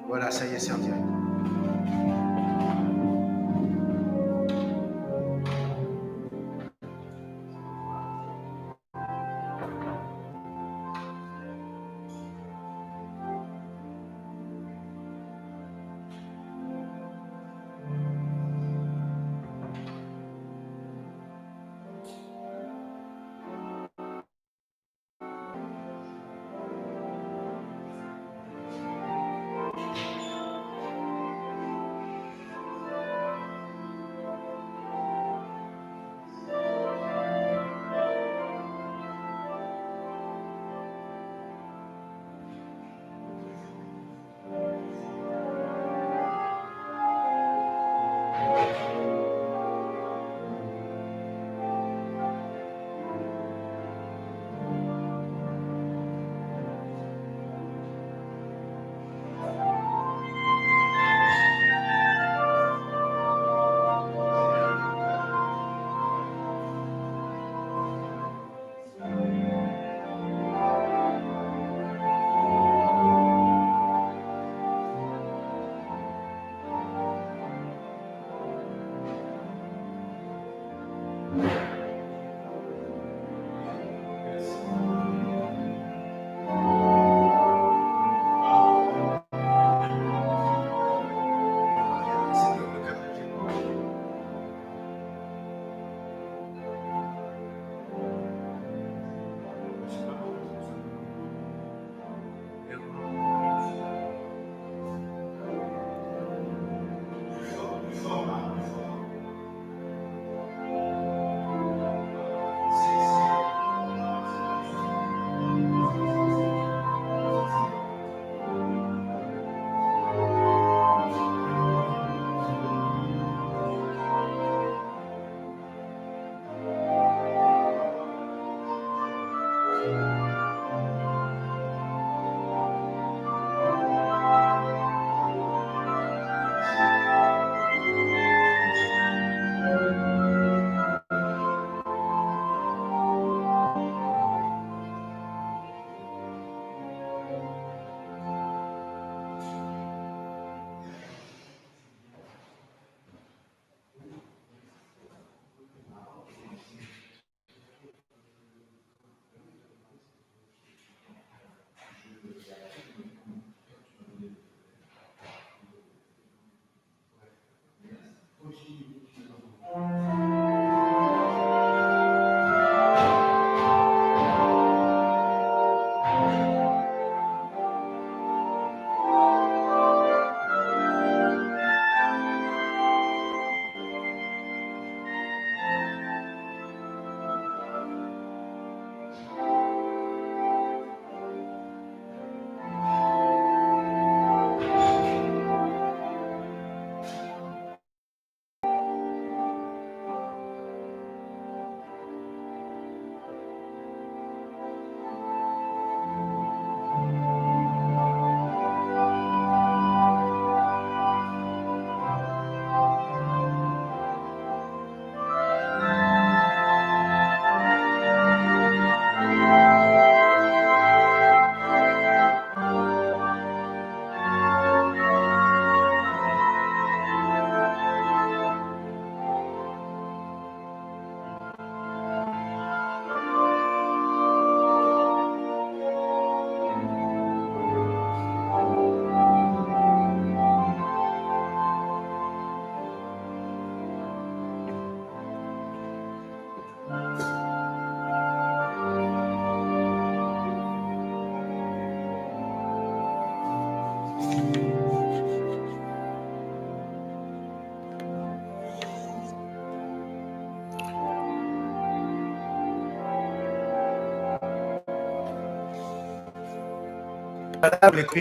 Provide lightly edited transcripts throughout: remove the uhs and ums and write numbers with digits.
Voilà, ça y est, c'est en direct.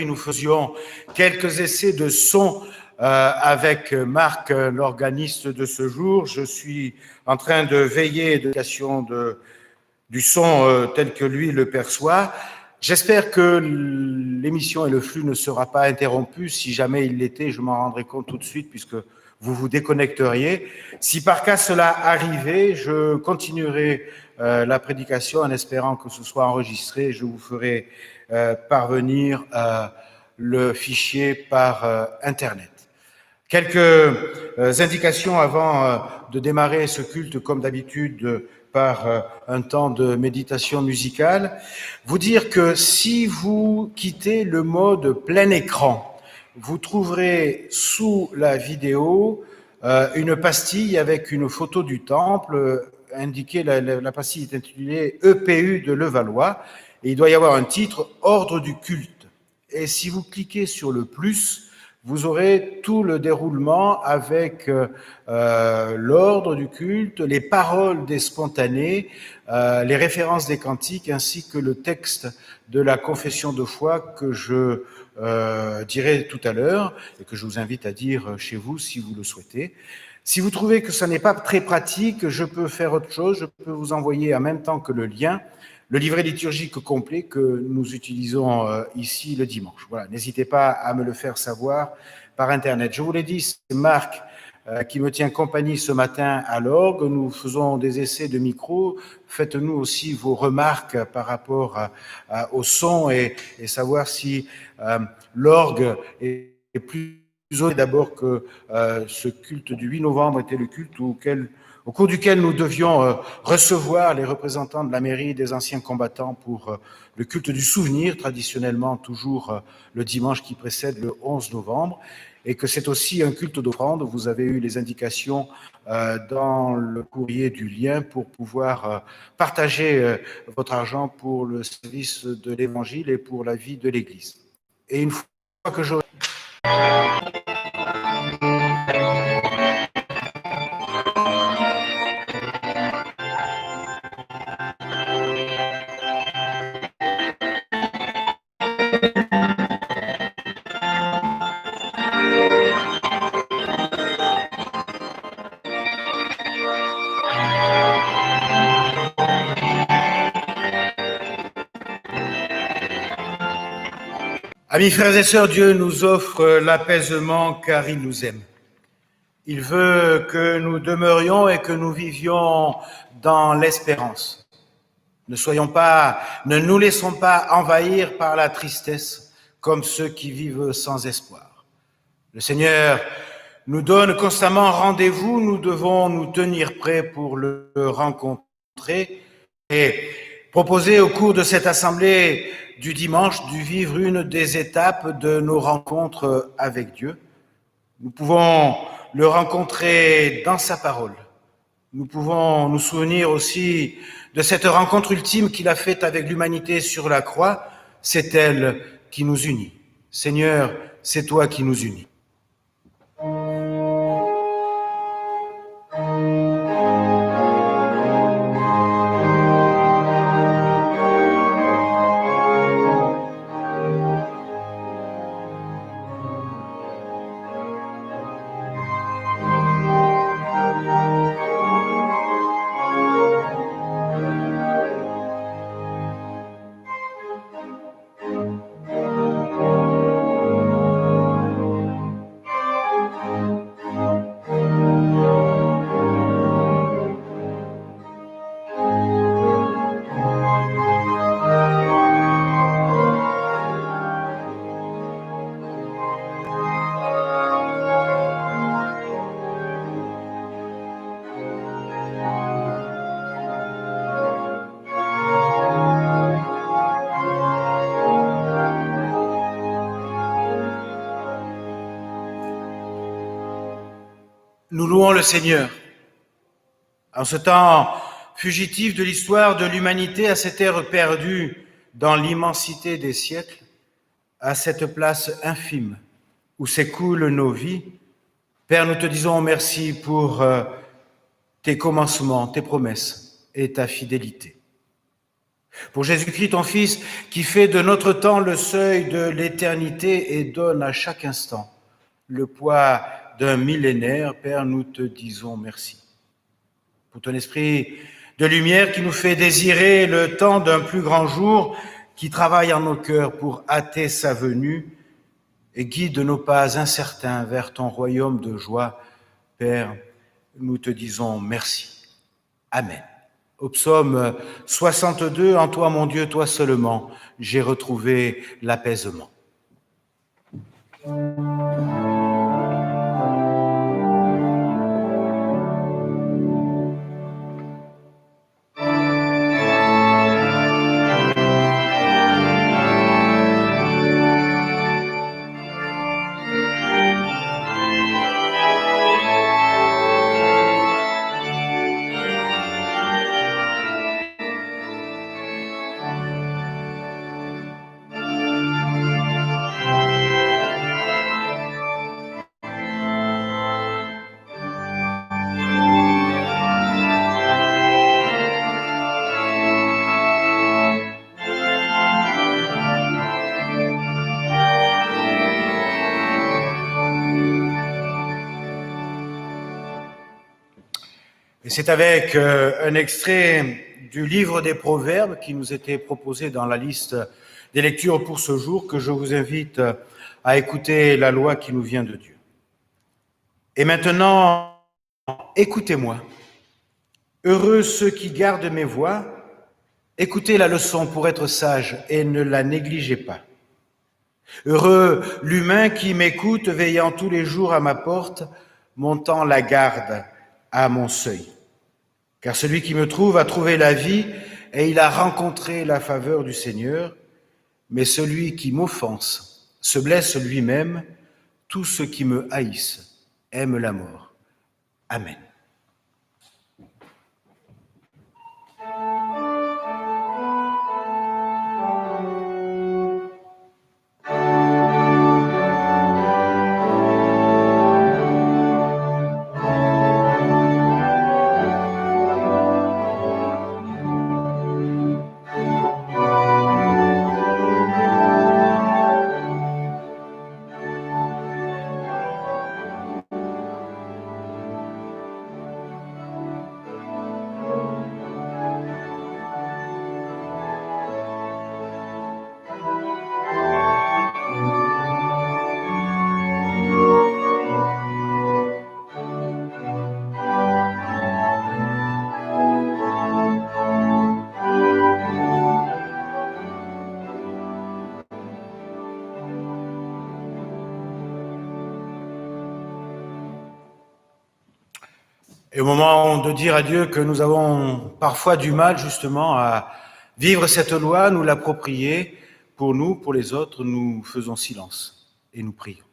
Nous faisions quelques essais de son avec Marc, l'organiste de ce jour. Je suis en train de veiller de l'éducation du son tel que lui le perçoit. J'espère que l'émission et le flux ne sera pas interrompu. Si jamais il l'était, je m'en rendrai compte tout de suite puisque vous vous déconnecteriez. Si par cas cela arrivait, je continuerai la prédication en espérant que ce soit enregistré. Je vous ferai parvenir le fichier par Internet. Quelques indications avant de démarrer ce culte, comme d'habitude, par un temps de méditation musicale. Vous dire que si vous quittez le mode plein écran, vous trouverez sous la vidéo une pastille avec une photo du temple indiquée, la pastille est intitulée EPU de Levallois, et il doit y avoir un titre « Ordre du culte ». Et si vous cliquez sur le plus, vous aurez tout le déroulement avec l'ordre du culte, les paroles des spontanés, les références des cantiques, ainsi que le texte de la confession de foi que je dirai tout à l'heure et que je vous invite à dire chez vous si vous le souhaitez. Si vous trouvez que ça n'est pas très pratique, je peux faire autre chose, je peux vous envoyer en même temps que le lien le livret liturgique complet que nous utilisons ici le dimanche. Voilà, n'hésitez pas à me le faire savoir par Internet. Je vous l'ai dit, c'est Marc qui me tient compagnie ce matin à l'orgue. Nous faisons des essais de micro. Faites-nous aussi vos remarques par rapport au son et savoir si l'orgue est plus d'abord que ce culte du 8 novembre était le culte au cours duquel nous devions recevoir les représentants de la mairie des anciens combattants pour le culte du souvenir, traditionnellement toujours le dimanche qui précède le 11 novembre, et que c'est aussi un culte d'offrande. Vous avez eu les indications dans le courrier du lien pour pouvoir partager votre argent pour le service de l'Évangile et pour la vie de l'Église. Et une fois que j'aurai... Amis frères et sœurs, Dieu nous offre l'apaisement car il nous aime. Il veut que nous demeurions et que nous vivions dans l'espérance. Ne nous laissons pas envahir par la tristesse comme ceux qui vivent sans espoir. Le Seigneur nous donne constamment rendez-vous, nous devons nous tenir prêts pour le rencontrer et proposer au cours de cette assemblée du dimanche de vivre une des étapes de nos rencontres avec Dieu. Nous pouvons le rencontrer dans sa parole. Nous pouvons nous souvenir aussi de cette rencontre ultime qu'il a faite avec l'humanité sur la croix. C'est elle qui nous unit. Seigneur, c'est toi qui nous unis. Nous louons le Seigneur. En ce temps fugitif de l'histoire de l'humanité, à cette ère perdue dans l'immensité des siècles, à cette place infime où s'écoulent nos vies, Père, nous te disons merci pour tes commencements, tes promesses et ta fidélité. Pour Jésus-Christ, ton Fils, qui fait de notre temps le seuil de l'éternité et donne à chaque instant le poids d'un millénaire, Père, nous te disons merci. Pour ton esprit de lumière qui nous fait désirer le temps d'un plus grand jour, qui travaille en nos cœurs pour hâter sa venue et guide nos pas incertains vers ton royaume de joie, Père, nous te disons merci. Amen. Au psaume 62, en toi, mon Dieu, toi seulement, j'ai retrouvé l'apaisement. Et c'est avec un extrait du livre des Proverbes qui nous était proposé dans la liste des lectures pour ce jour que je vous invite à écouter la loi qui nous vient de Dieu. Et maintenant, écoutez-moi. Heureux ceux qui gardent mes voies. Écoutez la leçon pour être sage et ne la négligez pas. Heureux l'humain qui m'écoute, veillant tous les jours à ma porte, montant la garde à mon seuil. Car celui qui me trouve a trouvé la vie et il a rencontré la faveur du Seigneur. Mais celui qui m'offense se blesse lui-même. Tous ceux qui me haïssent aiment la mort. Amen. Et au moment de dire à Dieu que nous avons parfois du mal justement à vivre cette loi, nous l'approprier pour nous, pour les autres, nous faisons silence et nous prions.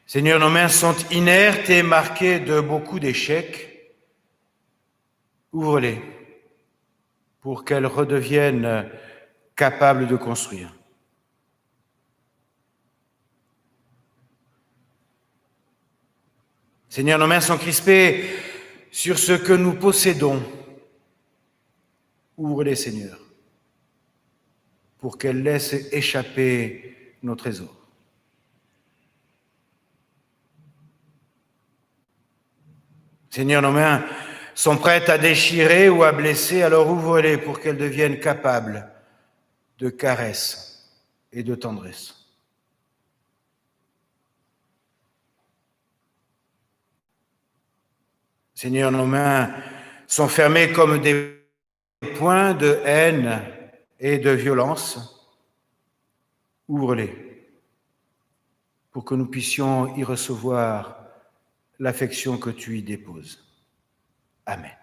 Seigneur, nos mains sont inertes et marquées de beaucoup d'échecs. Ouvre-les pour qu'elles redeviennent capables de construire. Seigneur, nos mains sont crispées sur ce que nous possédons. Ouvre-les, Seigneur, pour qu'elles laissent échapper nos trésors. Seigneur, nos mains sont prêtes à déchirer ou à blesser, alors ouvre-les pour qu'elles deviennent capables de caresses et de tendresse. Seigneur, nos mains sont fermées comme des poings de haine et de violence. Ouvre-les pour que nous puissions y recevoir l'affection que tu y déposes. Amen.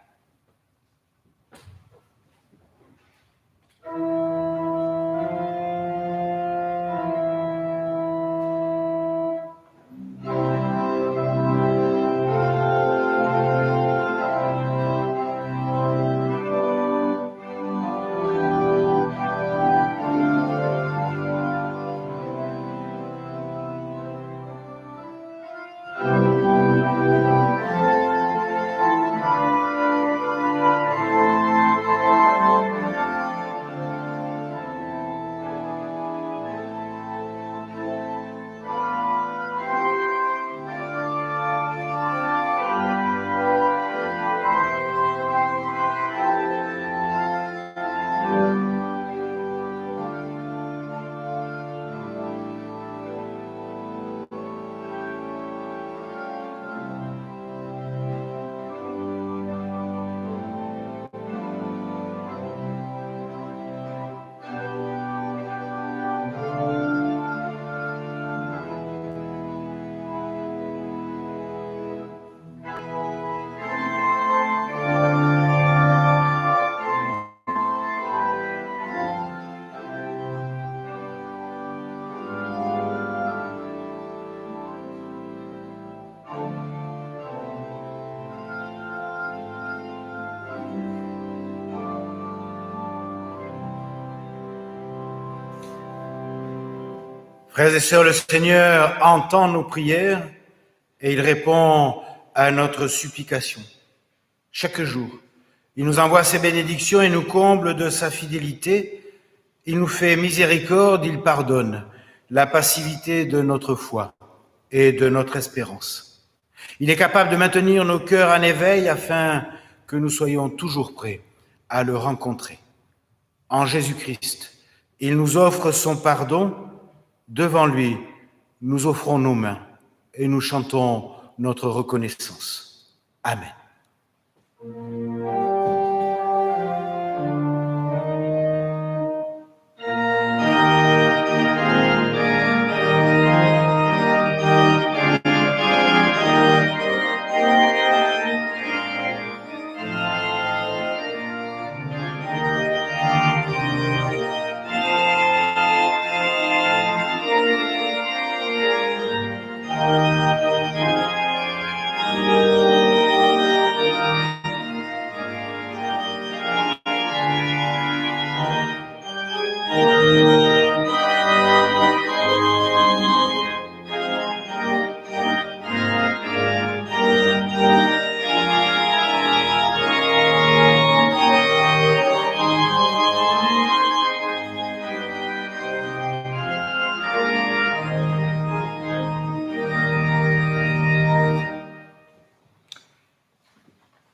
Frères et sœurs, le Seigneur entend nos prières et il répond à notre supplication. Chaque jour, il nous envoie ses bénédictions et nous comble de sa fidélité. Il nous fait miséricorde, il pardonne la passivité de notre foi et de notre espérance. Il est capable de maintenir nos cœurs en éveil afin que nous soyons toujours prêts à le rencontrer. En Jésus-Christ, il nous offre son pardon. Devant lui, nous offrons nos mains et nous chantons notre reconnaissance. Amen.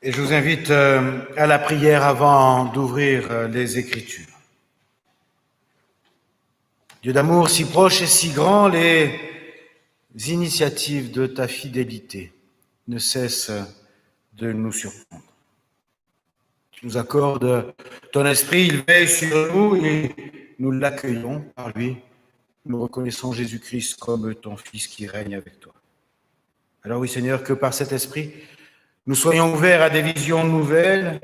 Et je vous invite à la prière avant d'ouvrir les Écritures. Dieu d'amour si proche et si grand, les initiatives de ta fidélité ne cessent de nous surprendre. Tu nous accordes ton esprit, il veille sur nous et nous l'accueillons par lui. Nous reconnaissons Jésus-Christ comme ton Fils qui règne avec toi. Alors oui, Seigneur, que par cet esprit, nous soyons ouverts à des visions nouvelles,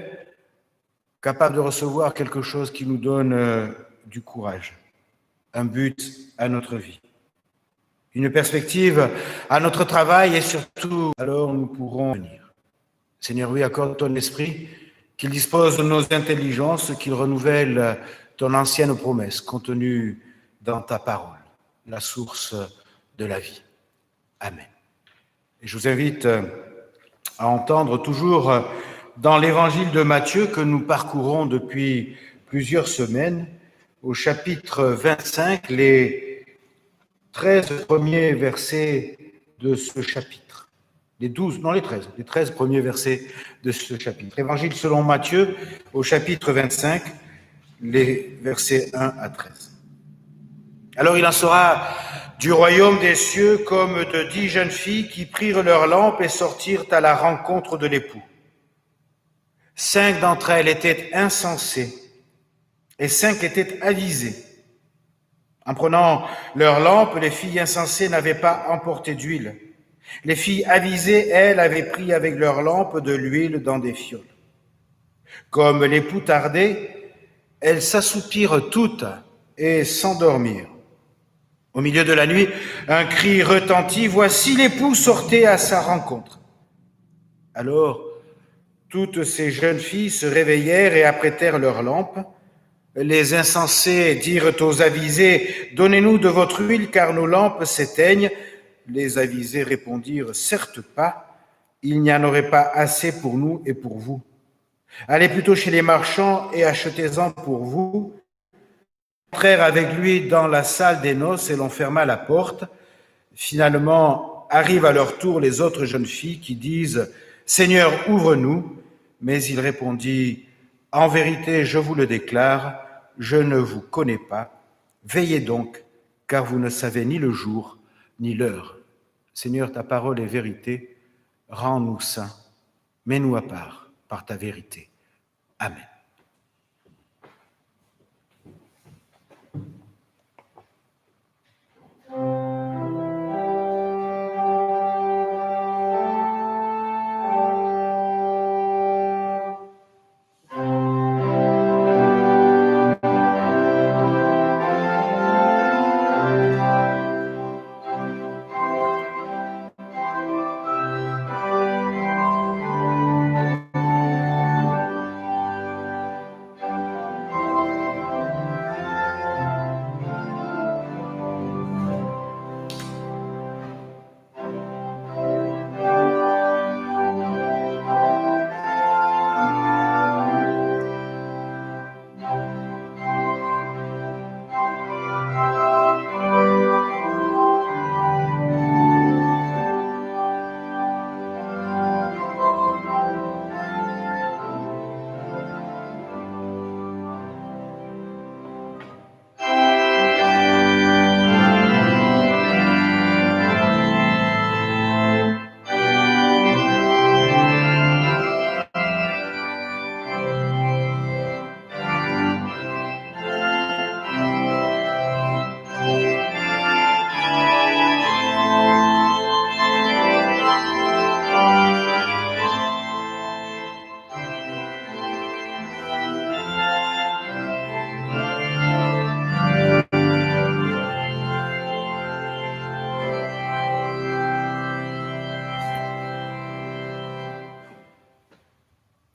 capables de recevoir quelque chose qui nous donne du courage, un but à notre vie, une perspective à notre travail et surtout, alors nous pourrons venir. Seigneur, oui, accorde ton esprit, qu'il dispose de nos intelligences, qu'il renouvelle ton ancienne promesse contenue dans ta parole, la source de la vie. Amen. Et je vous invite à entendre toujours dans l'évangile de Matthieu que nous parcourons depuis plusieurs semaines, au chapitre 25, les 13 premiers versets de ce chapitre. Les 13 premiers versets de ce chapitre. Évangile selon Matthieu, au chapitre 25, les versets 1 à 13. Alors il en sera du royaume des cieux comme de 10 jeunes filles qui prirent leurs lampes et sortirent à la rencontre de l'époux. 5 d'entre elles étaient insensées et 5 étaient avisées. En prenant leurs lampes, les filles insensées n'avaient pas emporté d'huile. Les filles avisées, elles, avaient pris avec leurs lampes de l'huile dans des fioles. Comme l'époux tardait, elles s'assoupirent toutes et s'endormirent. Au milieu de la nuit, un cri retentit, « Voici l'époux, sortez à sa rencontre !» Alors, toutes ces jeunes filles se réveillèrent et apprêtèrent leurs lampes. Les insensés dirent aux avisés, « Donnez-nous de votre huile, car nos lampes s'éteignent. » Les avisés répondirent, « Certes pas, il n'y en aurait pas assez pour nous et pour vous. Allez plutôt chez les marchands et achetez-en pour vous. » Ils entrèrent avec lui dans la salle des noces et l'on ferma la porte. Finalement, arrivent à leur tour les autres jeunes filles qui disent, « Seigneur, ouvre-nous. » Mais il répondit, « En vérité, je vous le déclare, je ne vous connais pas. Veillez donc, car vous ne savez ni le jour ni l'heure. » Seigneur, ta parole est vérité. Rends-nous saints. Mets-nous à part par ta vérité. Amen.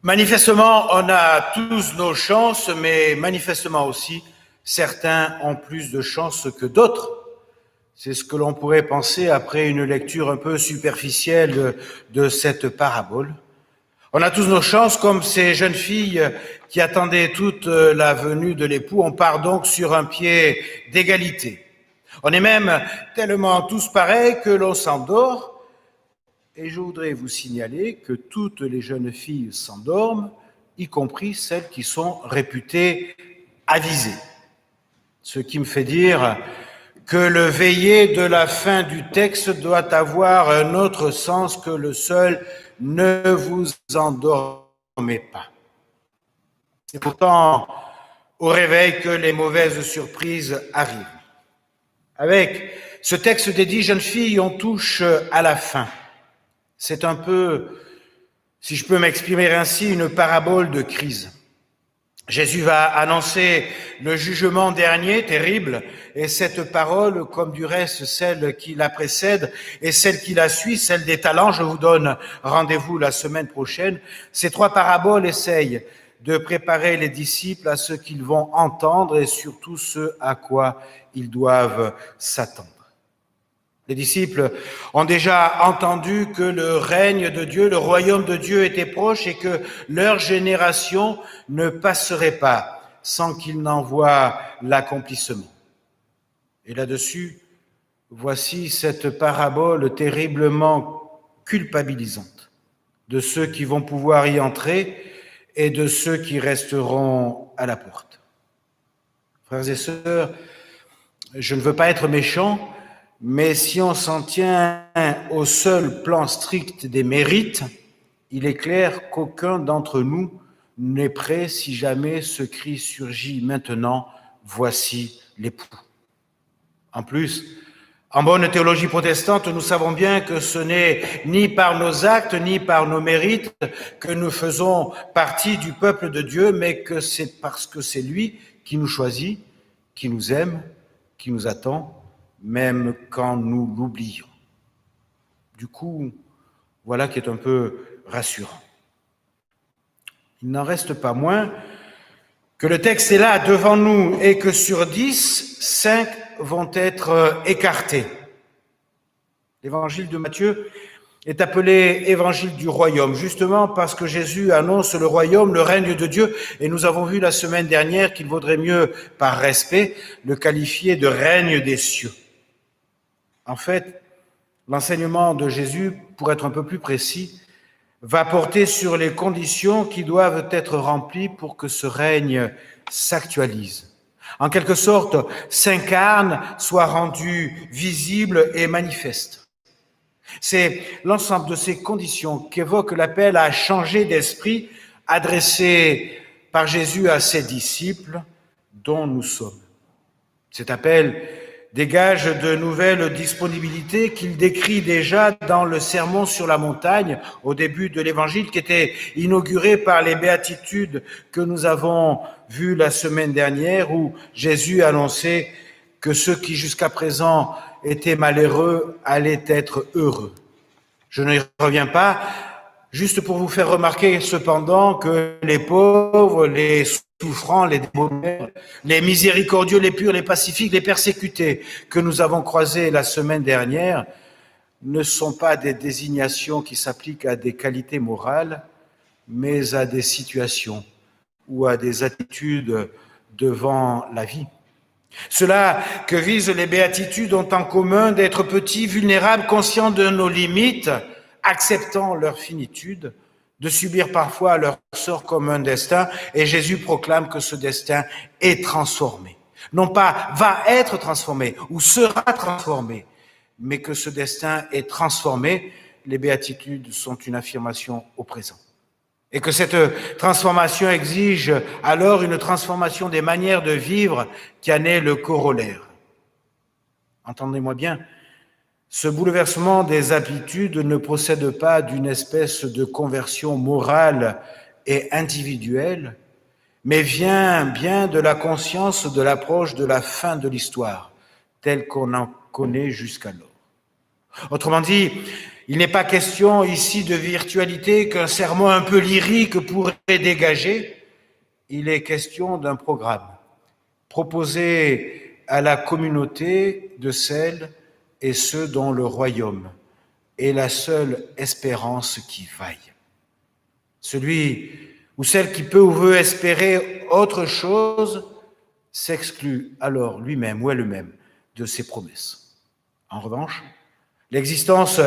Manifestement, on a tous nos chances, mais manifestement aussi, certains ont plus de chances que d'autres. C'est ce que l'on pourrait penser après une lecture un peu superficielle de cette parabole. On a tous nos chances, comme ces jeunes filles qui attendaient toute la venue de l'époux. On part donc sur un pied d'égalité. On est même tellement tous pareils que l'on s'endort. Et je voudrais vous signaler que toutes les jeunes filles s'endorment, y compris celles qui sont réputées avisées. Ce qui me fait dire que le veillé de la fin du texte doit avoir un autre sens que le seul « ne vous endormez pas ». C'est pourtant au réveil que les mauvaises surprises arrivent. Avec ce texte des 10 jeunes filles, on touche à la fin. C'est un peu, si je peux m'exprimer ainsi, une parabole de crise. Jésus va annoncer le jugement dernier, terrible, et cette parole, comme du reste celle qui la précède et celle qui la suit, celle des talents, je vous donne rendez-vous la semaine prochaine. Ces 3 paraboles essayent de préparer les disciples à ce qu'ils vont entendre et surtout ce à quoi ils doivent s'attendre. Les disciples ont déjà entendu que le règne de Dieu, le royaume de Dieu était proche et que leur génération ne passerait pas sans qu'ils n'en voient l'accomplissement. Et là-dessus, voici cette parabole terriblement culpabilisante de ceux qui vont pouvoir y entrer et de ceux qui resteront à la porte. Frères et sœurs, je ne veux pas être méchant, mais si on s'en tient au seul plan strict des mérites, il est clair qu'aucun d'entre nous n'est prêt si jamais ce cri surgit maintenant, voici l'époux. En plus, en bonne théologie protestante, nous savons bien que ce n'est ni par nos actes, ni par nos mérites que nous faisons partie du peuple de Dieu, mais que c'est parce que c'est lui qui nous choisit, qui nous aime, qui nous attend, même quand nous l'oublions. Du coup, voilà qui est un peu rassurant. Il n'en reste pas moins que le texte est là devant nous et que sur 10, 5 vont être écartés. L'évangile de Matthieu est appelé évangile du royaume, justement parce que Jésus annonce le royaume, le règne de Dieu, et nous avons vu la semaine dernière qu'il vaudrait mieux, par respect, le qualifier de règne des cieux. En fait, l'enseignement de Jésus, pour être un peu plus précis, va porter sur les conditions qui doivent être remplies pour que ce règne s'actualise. En quelque sorte, s'incarne, soit rendu visible et manifeste. C'est l'ensemble de ces conditions qu'évoque l'appel à changer d'esprit adressé par Jésus à ses disciples dont nous sommes. Cet appel dégage de nouvelles disponibilités qu'il décrit déjà dans le Sermon sur la montagne au début de l'Évangile qui était inauguré par les béatitudes que nous avons vues la semaine dernière où Jésus annonçait que ceux qui jusqu'à présent étaient malheureux allaient être heureux. Je n'y reviens pas, juste pour vous faire remarquer cependant que les pauvres, les souffrants, les déboulonnés, les miséricordieux, les purs, les pacifiques, les persécutés que nous avons croisés la semaine dernière ne sont pas des désignations qui s'appliquent à des qualités morales, mais à des situations ou à des attitudes devant la vie. Ceux-là que visent les béatitudes ont en commun d'être petits, vulnérables, conscients de nos limites, acceptant leur finitude, de subir parfois leur sort comme un destin, et Jésus proclame que ce destin est transformé. Non pas va être transformé ou sera transformé, mais que ce destin est transformé. Les béatitudes sont une affirmation au présent. Et que cette transformation exige alors une transformation des manières de vivre qui en est le corollaire. Entendez-moi bien, ce bouleversement des habitudes ne procède pas d'une espèce de conversion morale et individuelle, mais vient bien de la conscience de l'approche de la fin de l'histoire, telle qu'on en connaît jusqu'alors. Autrement dit, il n'est pas question ici de virtualité qu'un sermon un peu lyrique pourrait dégager. Il est question d'un programme proposé à la communauté de celles et ceux dont le royaume est la seule espérance qui vaille. Celui ou celle qui peut ou veut espérer autre chose s'exclut alors lui-même ou elle-même de ses promesses. En revanche, l'existence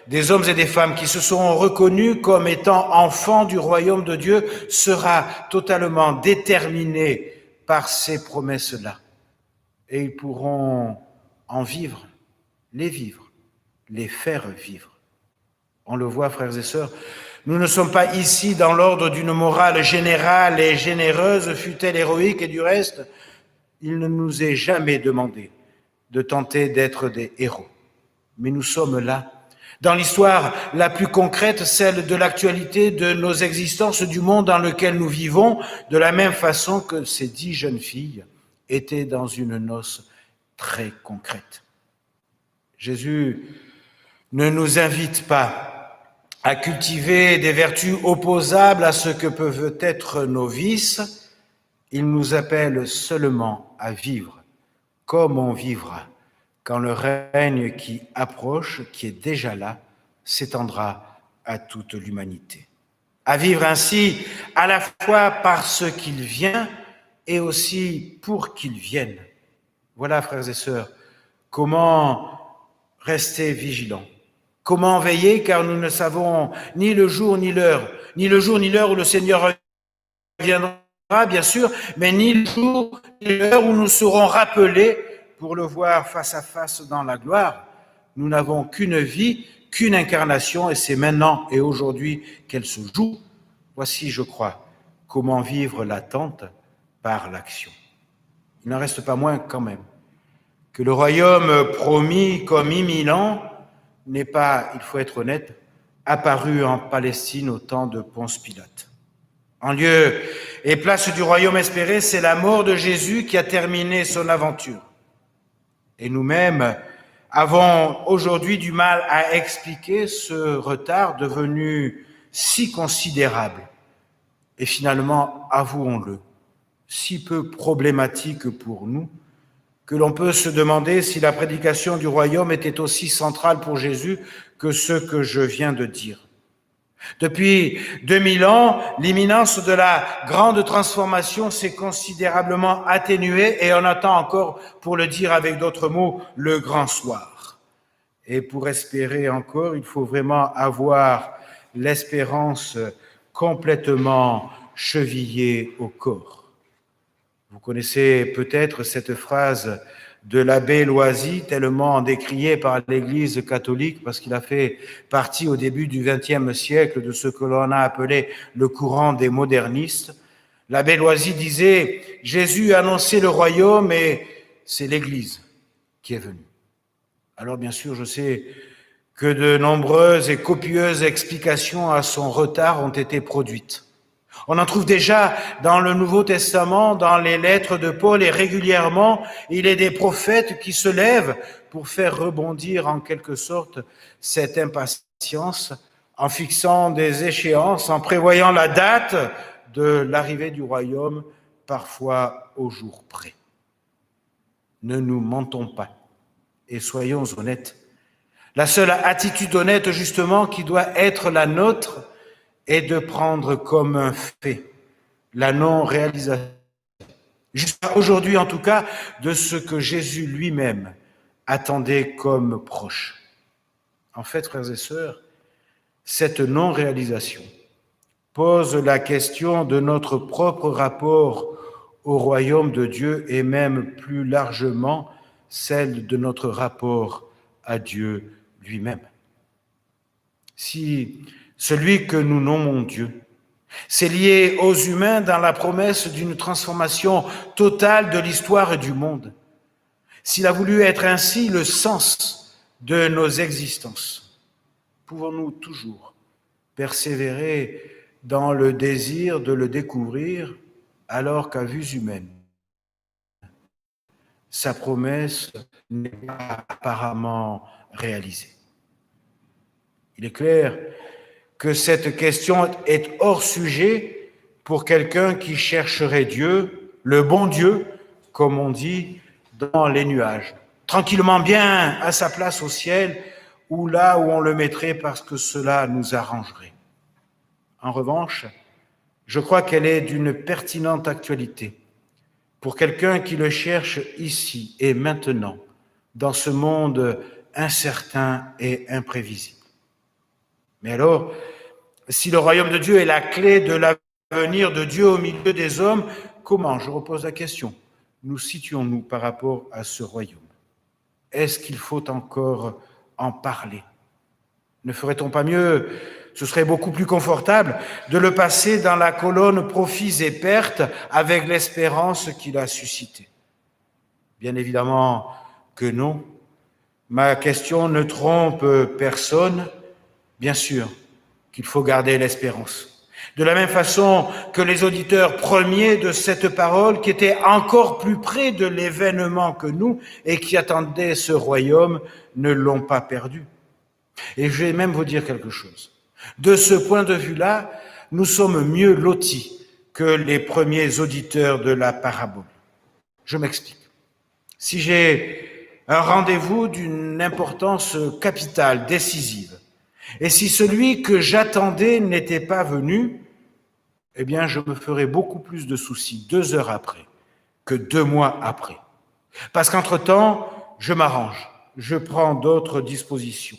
des hommes et des femmes qui se seront reconnus comme étant enfants du royaume de Dieu sera totalement déterminée par ces promesses-là. Et ils pourront en vivre, les faire vivre. On le voit, frères et sœurs, nous ne sommes pas ici dans l'ordre d'une morale générale et généreuse, fût-elle héroïque, et du reste, il ne nous est jamais demandé de tenter d'être des héros. Mais nous sommes là, dans l'histoire la plus concrète, celle de l'actualité de nos existences, du monde dans lequel nous vivons, de la même façon que ces 10 jeunes filles étaient dans une noce très concrète. Jésus ne nous invite pas à cultiver des vertus opposables à ce que peuvent être nos vices. Il nous appelle seulement à vivre comme on vivra quand le règne qui approche, qui est déjà là, s'étendra à toute l'humanité. À vivre ainsi à la fois parce qu'il vient et aussi pour qu'il vienne. Voilà, frères et sœurs, comment rester vigilants. Comment veiller, car nous ne savons ni le jour ni l'heure où le Seigneur reviendra, bien sûr, mais ni le jour ni l'heure où nous serons rappelés pour le voir face à face dans la gloire. Nous n'avons qu'une vie, qu'une incarnation, et c'est maintenant et aujourd'hui qu'elle se joue. Voici, je crois, comment vivre l'attente par l'action. Il n'en reste pas moins quand même que le royaume promis comme imminent n'est pas, il faut être honnête, apparu en Palestine au temps de Ponce Pilate. En lieu et place du royaume espéré, c'est la mort de Jésus qui a terminé son aventure. Et nous-mêmes avons aujourd'hui du mal à expliquer ce retard devenu si considérable et finalement, avouons-le, si peu problématique pour nous, que l'on peut se demander si la prédication du royaume était aussi centrale pour Jésus que ce que je viens de dire. Depuis 2000 ans, l'imminence de la grande transformation s'est considérablement atténuée et on attend encore, pour le dire avec d'autres mots, le grand soir. Et pour espérer encore, il faut vraiment avoir l'espérance complètement chevillée au corps. Vous connaissez peut-être cette phrase de l'abbé Loisy, tellement décriée par l'Église catholique, parce qu'il a fait partie au début du XXe siècle de ce que l'on a appelé le courant des modernistes. L'abbé Loisy disait « Jésus a annoncé le royaume et c'est l'Église qui est venue ». Alors bien sûr, je sais que de nombreuses et copieuses explications à son retard ont été produites. On en trouve déjà dans le Nouveau Testament, dans les lettres de Paul, et régulièrement, il est des prophètes qui se lèvent pour faire rebondir en quelque sorte cette impatience, en fixant des échéances, en prévoyant la date de l'arrivée du royaume, parfois au jour près. Ne nous mentons pas et soyons honnêtes. La seule attitude honnête, justement, qui doit être la nôtre, est de prendre comme un fait la non-réalisation, jusqu'à aujourd'hui en tout cas, de ce que Jésus lui-même attendait comme proche. En fait, frères et sœurs, cette non-réalisation pose la question de notre propre rapport au royaume de Dieu et même plus largement celle de notre rapport à Dieu lui-même. Si celui que nous nommons Dieu, c'est lié aux humains dans la promesse d'une transformation totale de l'histoire et du monde. S'il a voulu être ainsi le sens de nos existences, pouvons-nous toujours persévérer dans le désir de le découvrir alors qu'à vue humaine, sa promesse n'est pas apparemment réalisée? Il est clair que cette question est hors sujet pour quelqu'un qui chercherait Dieu, le bon Dieu, comme on dit, dans les nuages, tranquillement bien à sa place au ciel, ou là où on le mettrait parce que cela nous arrangerait. En revanche, je crois qu'elle est d'une pertinente actualité pour quelqu'un qui le cherche ici et maintenant, dans ce monde incertain et imprévisible. Mais alors, si le royaume de Dieu est la clé de l'avenir de Dieu au milieu des hommes, comment, je repose la question, nous situons-nous par rapport à ce royaume? Est-ce qu'il faut encore en parler? Ne ferait-on pas mieux, ce serait beaucoup plus confortable, de le passer dans la colonne profits et pertes avec l'espérance qu'il a suscitée? Bien évidemment que non. Ma question ne trompe personne. Bien sûr qu'il faut garder l'espérance. De la même façon que les auditeurs premiers de cette parole, qui étaient encore plus près de l'événement que nous et qui attendaient ce royaume, ne l'ont pas perdu. Et je vais même vous dire quelque chose. De ce point de vue-là, nous sommes mieux lotis que les premiers auditeurs de la parabole. Je m'explique. Si j'ai un rendez-vous d'une importance capitale, décisive, et si celui que j'attendais n'était pas venu, eh bien, je me ferais beaucoup plus de soucis 2 heures après que 2 mois après. Parce qu'entre-temps, je m'arrange, je prends d'autres dispositions.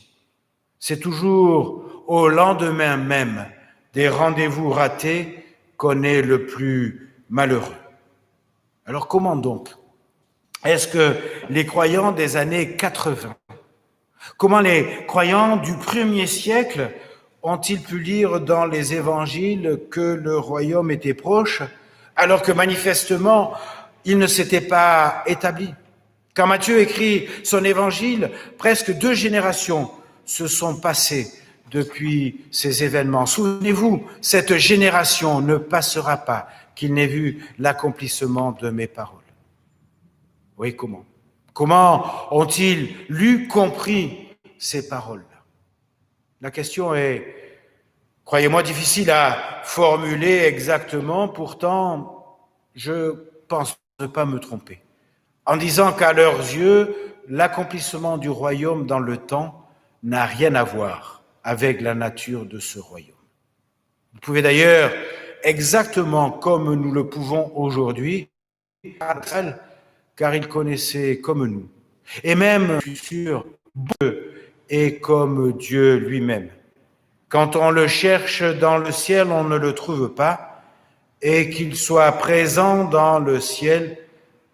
C'est toujours au lendemain même des rendez-vous ratés qu'on est le plus malheureux. Alors comment donc est-ce que les croyants des années 80, comment les croyants du 1er siècle ont-ils pu lire dans les évangiles que le royaume était proche, alors que manifestement, il ne s'était pas établi? Quand Matthieu écrit son évangile, presque 2 générations se sont passées depuis ces événements. Souvenez-vous, cette génération ne passera pas qu'il n'ait vu l'accomplissement de mes paroles. Oui, comment? Comment ont-ils lu, compris ces paroles-là? La question est, croyez-moi, difficile à formuler exactement, pourtant, je pense ne pas me tromper, en disant qu'à leurs yeux, l'accomplissement du royaume dans le temps n'a rien à voir avec la nature de ce royaume. Vous pouvez d'ailleurs, exactement comme nous le pouvons aujourd'hui, car il connaissait comme nous, et même, je suis sûr, Dieu est comme Dieu lui-même. Quand on le cherche dans le ciel, on ne le trouve pas, et qu'il soit présent dans le ciel,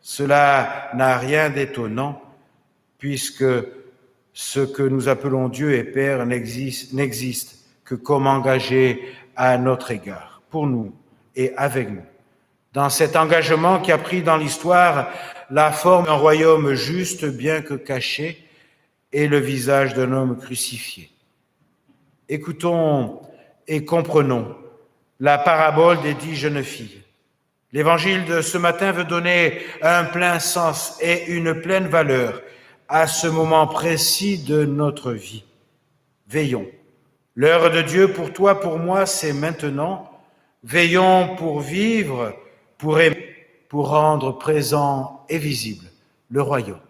cela n'a rien d'étonnant, puisque ce que nous appelons Dieu et Père n'existe que comme engagé à notre égard, pour nous et avec nous. Dans cet engagement qui a pris dans l'histoire la forme d'un royaume juste, bien que caché, et le visage d'un homme crucifié. Écoutons et comprenons la parabole des 10 jeunes filles. L'évangile de ce matin veut donner un plein sens et une pleine valeur à ce moment précis de notre vie. Veillons. L'heure de Dieu pour toi, pour moi, c'est maintenant. Veillons pour vivre, pour aimer, pour rendre présent et visible le royaume.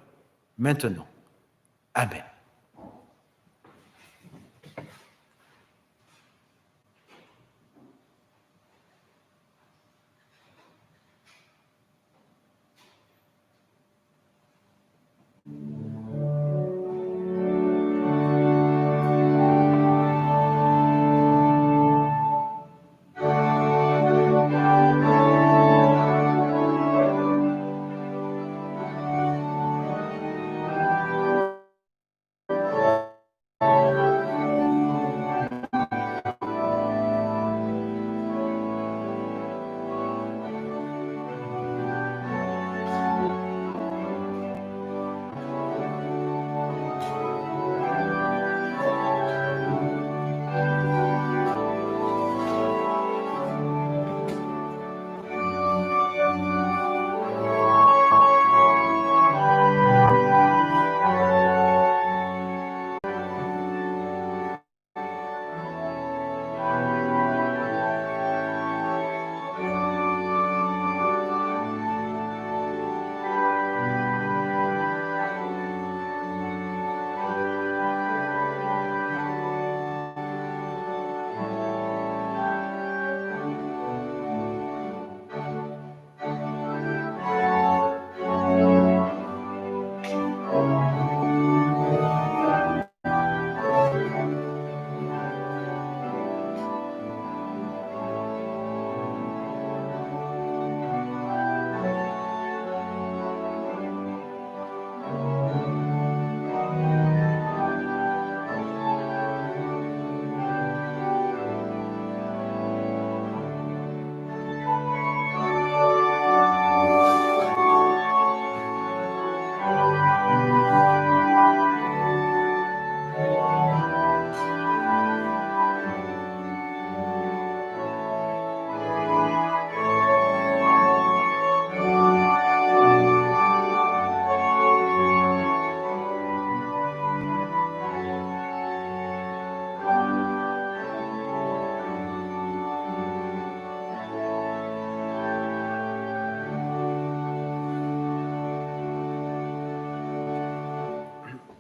Maintenant. Amen.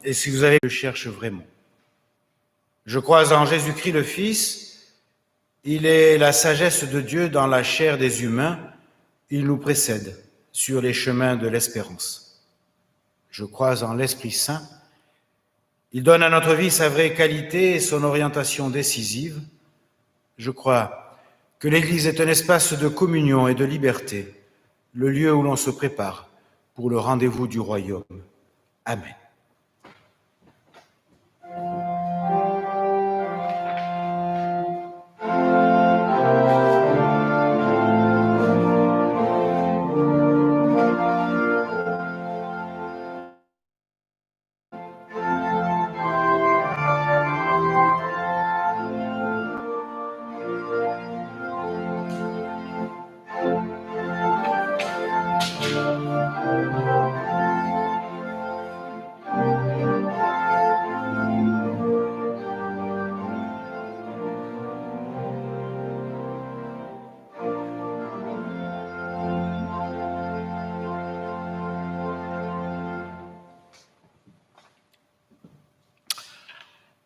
et si vous avez le cherche vraiment. Je crois en Jésus-Christ le Fils. Il est la sagesse de Dieu dans la chair des humains. Il nous précède sur les chemins de l'espérance. Je crois en l'Esprit Saint. Il donne à notre vie sa vraie qualité et son orientation décisive. Je crois que l'Église est un espace de communion et de liberté, le lieu où l'on se prépare pour le rendez-vous du royaume. Amen.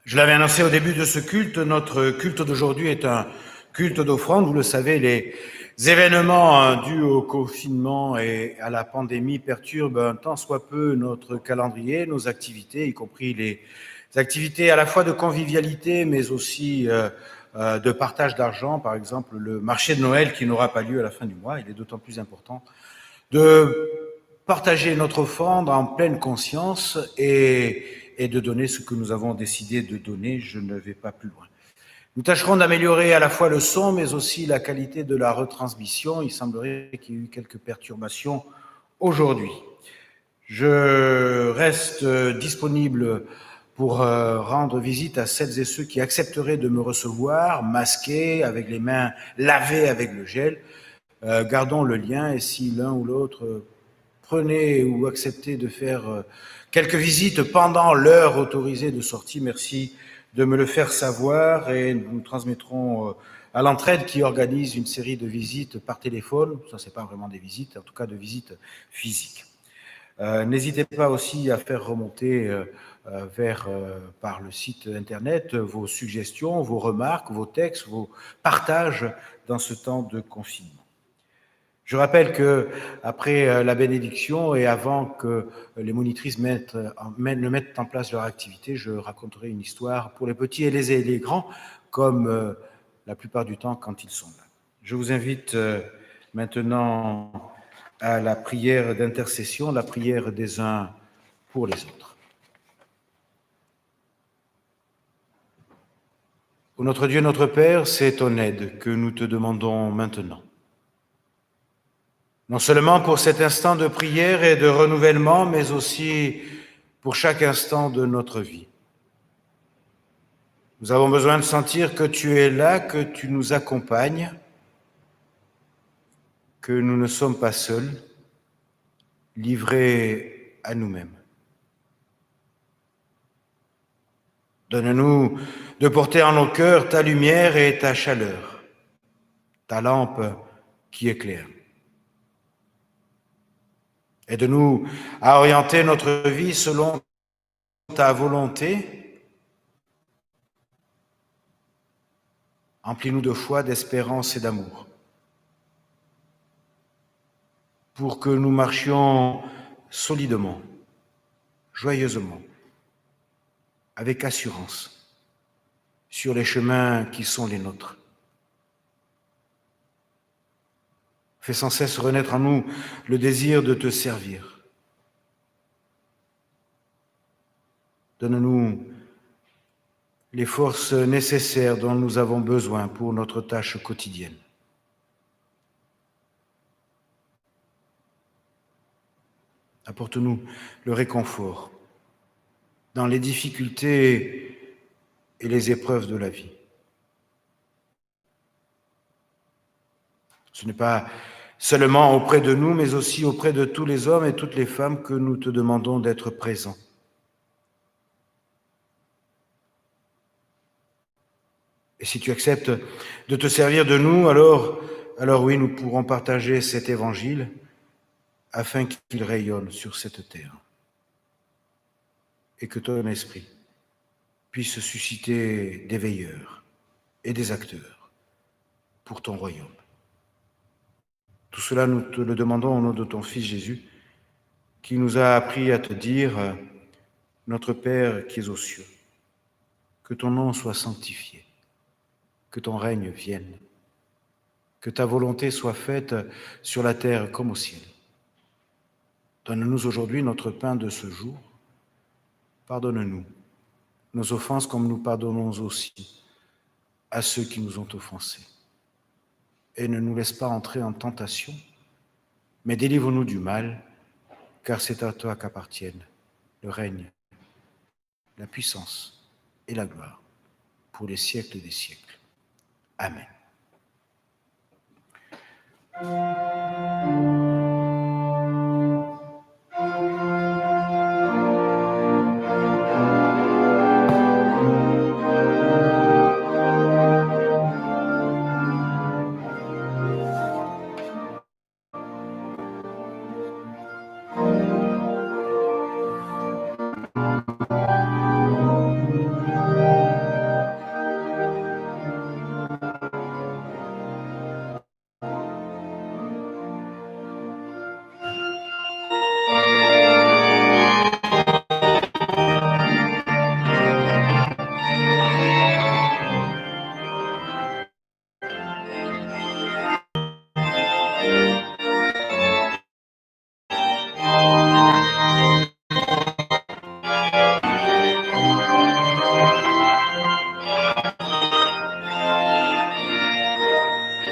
Je l'avais annoncé au début de ce culte, notre culte d'aujourd'hui est un culte d'offrande. Vous le savez, les événements dus au confinement et à la pandémie perturbent un tant soit peu notre calendrier, nos activités, y compris les activités à la fois de convivialité, mais aussi de partage d'argent. Par exemple, le marché de Noël qui n'aura pas lieu à la fin du mois. Il est d'autant plus important de partager notre offrande en pleine conscience et de donner ce que nous avons décidé de donner. Je ne vais pas plus loin. Nous tâcherons d'améliorer à la fois le son, mais aussi la qualité de la retransmission. Il semblerait qu'il y ait eu quelques perturbations aujourd'hui. Je reste disponible pour rendre visite à celles et ceux qui accepteraient de me recevoir, masqués, avec les mains lavées avec le gel. Gardons le lien, et si l'un ou l'autre prenez ou acceptez de faire quelques visites pendant l'heure autorisée de sortie, merci de me le faire savoir, et nous transmettrons à l'entraide qui organise une série de visites par téléphone. Ça, c'est pas vraiment des visites, en tout cas de visites physiques. N'hésitez pas aussi à faire remonter par le site internet vos suggestions, vos remarques, vos textes, vos partages dans ce temps de confinement. Je rappelle que après la bénédiction et avant que les monitrices mettent en place leur activité, je raconterai une histoire pour les petits et les grands, comme la plupart du temps quand ils sont là. Je vous invite maintenant à la prière d'intercession, la prière des uns pour les autres. Ô notre Dieu, notre Père, c'est ton aide que nous te demandons maintenant. Non seulement pour cet instant de prière et de renouvellement, mais aussi pour chaque instant de notre vie. Nous avons besoin de sentir que tu es là, que tu nous accompagnes, que nous ne sommes pas seuls, livrés à nous-mêmes. Donne-nous de porter en nos cœurs ta lumière et ta chaleur, ta lampe qui éclaire. Aide-nous à orienter notre vie selon ta volonté. Emplis-nous de foi, d'espérance et d'amour, pour que nous marchions solidement, joyeusement, avec assurance, sur les chemins qui sont les nôtres. Fais sans cesse renaître en nous le désir de te servir. Donne-nous les forces nécessaires dont nous avons besoin pour notre tâche quotidienne. Apporte-nous le réconfort dans les difficultés et les épreuves de la vie. Ce n'est pas seulement auprès de nous, mais aussi auprès de tous les hommes et toutes les femmes que nous te demandons d'être présents. Et si tu acceptes de te servir de nous, alors oui, nous pourrons partager cet évangile afin qu'il rayonne sur cette terre. et que ton esprit puisse susciter des veilleurs et des acteurs pour ton royaume. Tout cela, nous te le demandons au nom de ton Fils Jésus, qui nous a appris à te dire, notre Père qui es aux cieux, que ton nom soit sanctifié, que ton règne vienne, que ta volonté soit faite sur la terre comme au ciel. Donne-nous aujourd'hui notre pain de ce jour. Pardonne-nous nos offenses comme nous pardonnons aussi à ceux qui nous ont offensés. Et ne nous laisse pas entrer en tentation, mais délivre-nous du mal, car c'est à toi qu'appartiennent le règne, la puissance et la gloire pour les siècles des siècles. Amen.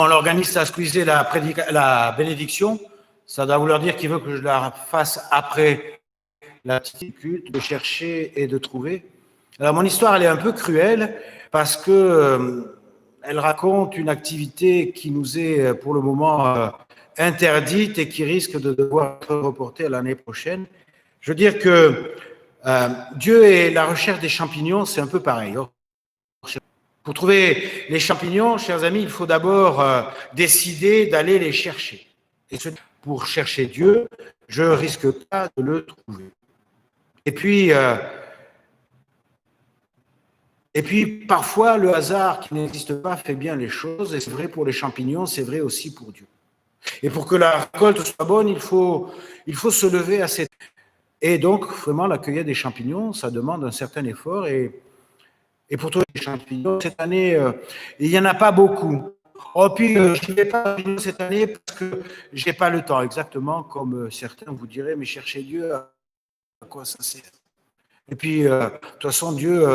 L'organiste a squeezé la bénédiction. Ça doit vouloir dire qu'il veut que je la fasse après la petite culte, de chercher et de trouver. Alors, mon histoire, elle est un peu cruelle parce que elle raconte une activité qui nous est pour le moment interdite et qui risque de devoir être reportée à l'année prochaine. Je veux dire que Dieu et la recherche des champignons, c'est un peu pareil. Pour trouver les champignons, chers amis, il faut d'abord décider d'aller les chercher. Et pour chercher Dieu, je ne risque pas de le trouver. Et puis, parfois, le hasard qui n'existe pas fait bien les choses, et c'est vrai pour les champignons, c'est vrai aussi pour Dieu. Et pour que la récolte soit bonne, il faut se lever à cette... Et donc, vraiment, la cueillette des champignons, ça demande un certain effort, et pour trouver les champignons, cette année, il n'y en a pas beaucoup. Oh, puis, je ne vais pas cette année parce que je n'ai pas le temps, exactement comme certains vous diraient, mais chercher Dieu, à quoi ça sert? Et puis, de toute façon, Dieu,